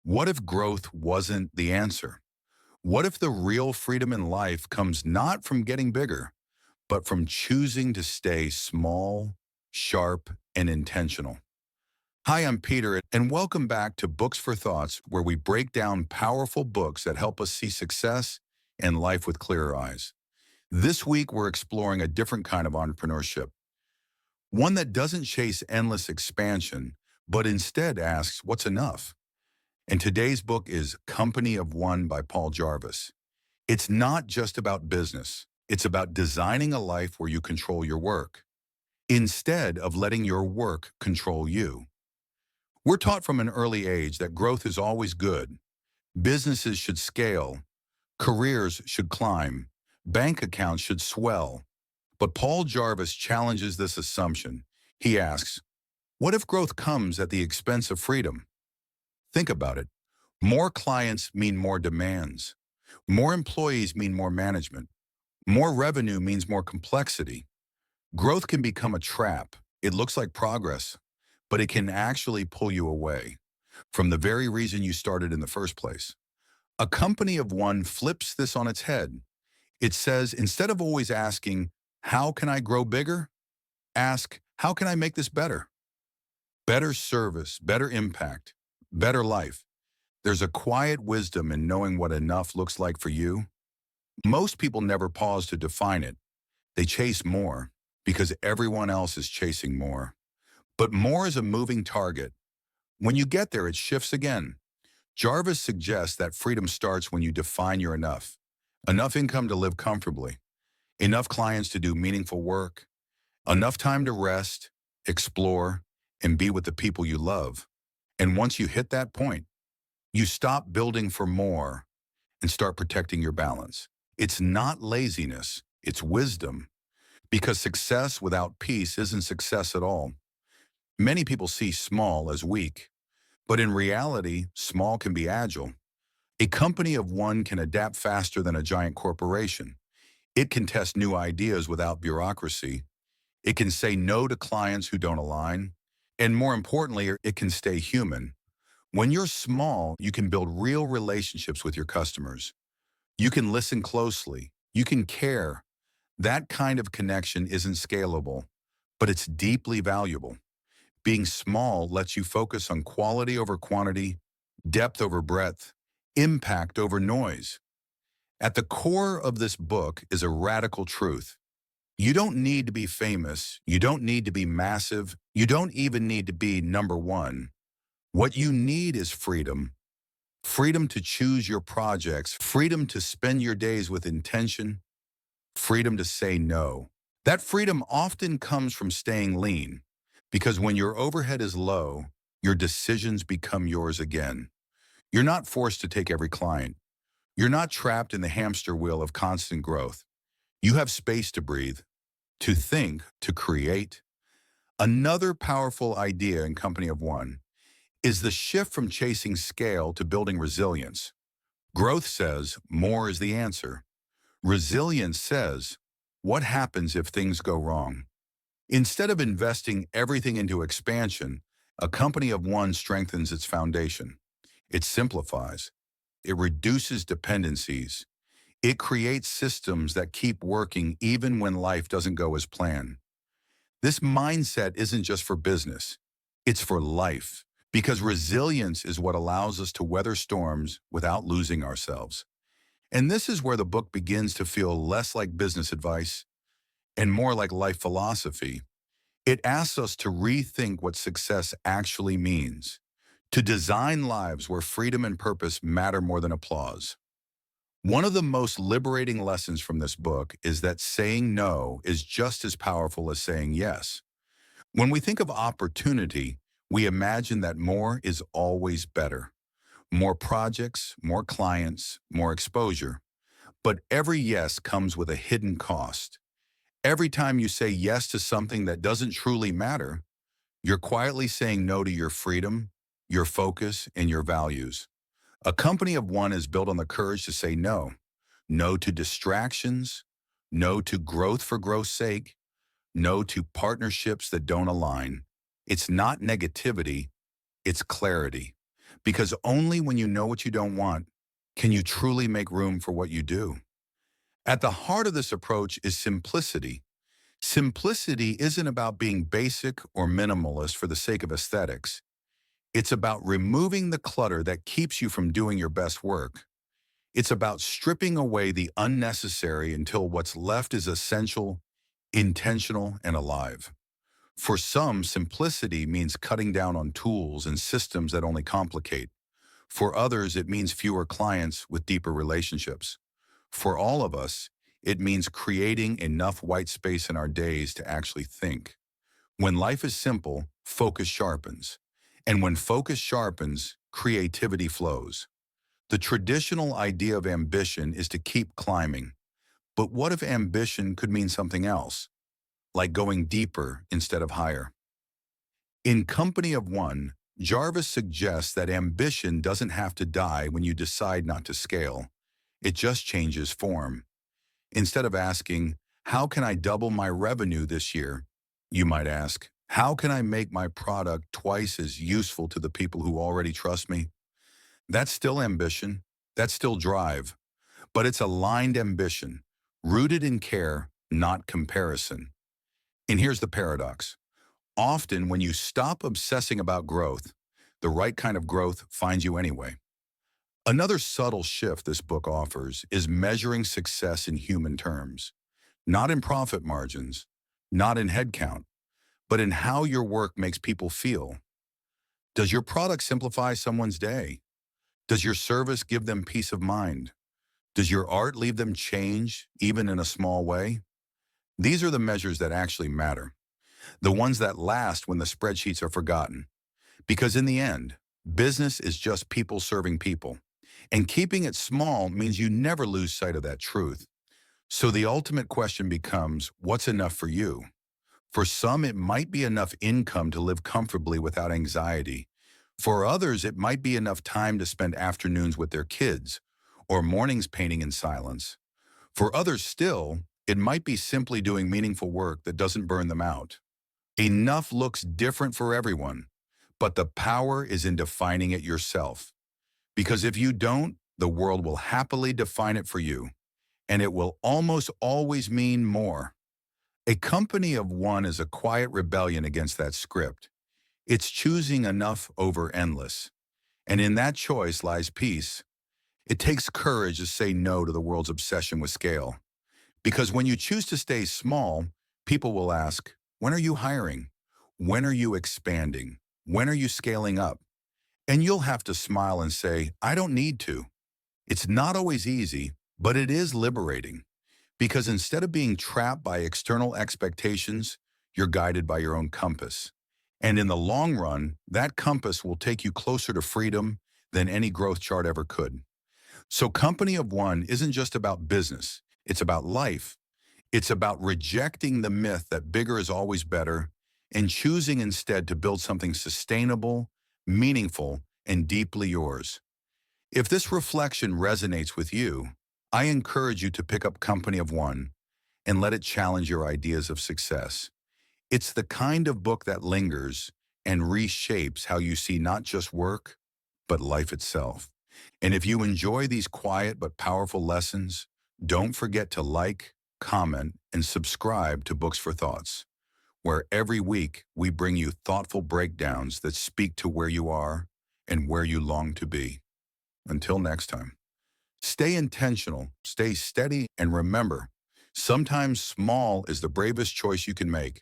What if growth wasn't the answer? What if the real freedom in life comes not from getting bigger, but from choosing to stay small, sharp, and intentional? Hi, I'm Peter, and welcome back to Books for Thoughts, where we break down powerful books that help us see success and life with clearer eyes. This week, we're exploring a different kind of entrepreneurship, one that doesn't chase endless expansion, but instead asks, what's enough? And today's book is Company of One by Paul Jarvis. It's not just about business. It's about designing a life where you control your work, instead of letting your work control you. We're taught from an early age that growth is always good. Businesses should scale, careers should climb, bank accounts should swell. But Paul Jarvis challenges this assumption. He asks, what if growth comes at the expense of freedom? Think about it. More clients mean more demands. More employees mean more management. More revenue means more complexity. Growth can become a trap. It looks like progress, but it can actually pull you away from the very reason you started in the first place. A company of one flips this on its head. It says, instead of always asking, how can I grow bigger? Ask, how can I make this better? Better service, better impact, better life. There's a quiet wisdom in knowing what enough looks like for you. Most people never pause to define it. They chase more because everyone else is chasing more. But more is a moving target. When you get there, it shifts again. Jarvis suggests that freedom starts when you define your enough. Enough income to live comfortably, enough clients to do meaningful work, enough time to rest, explore, and be with the people you love. And once you hit that point, you stop building for more and start protecting your balance. It's not laziness, it's wisdom. Because success without peace isn't success at all. Many people see small as weak, but in reality, small can be agile. A company of one can adapt faster than a giant corporation. It can test new ideas without bureaucracy. It can say no to clients who don't align. And more importantly, it can stay human. When you're small, you can build real relationships with your customers. You can listen closely. You can care. That kind of connection isn't scalable, but it's deeply valuable. Being small lets you focus on quality over quantity, depth over breadth, impact over noise. At the core of this book is a radical truth. You don't need to be famous. You don't need to be massive. You don't even need to be number one. What you need is freedom. Freedom to choose your projects, freedom to spend your days with intention, freedom to say no. That freedom often comes from staying lean, because when your overhead is low, your decisions become yours again. You're not forced to take every client. You're not trapped in the hamster wheel of constant growth. You have space to breathe, to think, to create. Another powerful idea in Company of One is the shift from chasing scale to building resilience. Growth says more is the answer. Resilience says, what happens if things go wrong? Instead of investing everything into expansion, a company of one strengthens its foundation. It simplifies. It reduces dependencies. It creates systems that keep working even when life doesn't go as planned. This mindset isn't just for business. It's for life, because resilience is what allows us to weather storms without losing ourselves. And this is where the book begins to feel less like business advice and more like life philosophy. It asks us to rethink what success actually means, to design lives where freedom and purpose matter more than applause. One of the most liberating lessons from this book is that saying no is just as powerful as saying yes. When we think of opportunity, we imagine that more is always better. More projects, more clients, more exposure. But every yes comes with a hidden cost. Every time you say yes to something that doesn't truly matter, you're quietly saying no to your freedom, your focus, and your values. A company of one is built on the courage to say no. No to distractions, no to growth for growth's sake, no to partnerships that don't align. It's not negativity, it's clarity. Because only when you know what you don't want can you truly make room for what you do. At the heart of this approach is simplicity. Simplicity isn't about being basic or minimalist for the sake of aesthetics. It's about removing the clutter that keeps you from doing your best work. It's about stripping away the unnecessary until what's left is essential, intentional, and alive. For some, simplicity means cutting down on tools and systems that only complicate. For others, it means fewer clients with deeper relationships. For all of us, it means creating enough white space in our days to actually think. When life is simple, focus sharpens. And when focus sharpens, creativity flows. The traditional idea of ambition is to keep climbing. But what if ambition could mean something else, like going deeper instead of higher? In Company of One, Jarvis suggests that ambition doesn't have to die when you decide not to scale. It just changes form. Instead of asking, how can I double my revenue this year? You might ask, how can I make my product twice as useful to the people who already trust me? That's still ambition. That's still drive. But it's aligned ambition, rooted in care, not comparison. And here's the paradox. Often when you stop obsessing about growth, the right kind of growth finds you anyway. Another subtle shift this book offers is measuring success in human terms, not in profit margins, not in headcount, but in how your work makes people feel. Does your product simplify someone's day? Does your service give them peace of mind? Does your art leave them changed, even in a small way? These are the measures that actually matter, the ones that last when the spreadsheets are forgotten. Because in the end, business is just people serving people. And keeping it small means you never lose sight of that truth. So the ultimate question becomes, what's enough for you? For some, it might be enough income to live comfortably without anxiety. For others, it might be enough time to spend afternoons with their kids or mornings painting in silence. For others still, it might be simply doing meaningful work that doesn't burn them out. Enough looks different for everyone, but the power is in defining it yourself. Because if you don't, the world will happily define it for you, and it will almost always mean more. A company of one is a quiet rebellion against that script. It's choosing enough over endless. And in that choice lies peace. It takes courage to say no to the world's obsession with scale. Because when you choose to stay small, people will ask, when are you hiring? When are you expanding? When are you scaling up? And you'll have to smile and say, I don't need to. It's not always easy, but it is liberating. Because instead of being trapped by external expectations, you're guided by your own compass. And in the long run, that compass will take you closer to freedom than any growth chart ever could. So Company of One isn't just about business. It's about life. It's about rejecting the myth that bigger is always better and choosing instead to build something sustainable, meaningful, and deeply yours. If this reflection resonates with you, I encourage you to pick up Company of One and let it challenge your ideas of success. It's the kind of book that lingers and reshapes how you see not just work, but life itself. And if you enjoy these quiet but powerful lessons, don't forget to like, comment, and subscribe to Books for Thoughts, where every week we bring you thoughtful breakdowns that speak to where you are and where you long to be. Until next time, stay intentional, stay steady, and remember, sometimes small is the bravest choice you can make.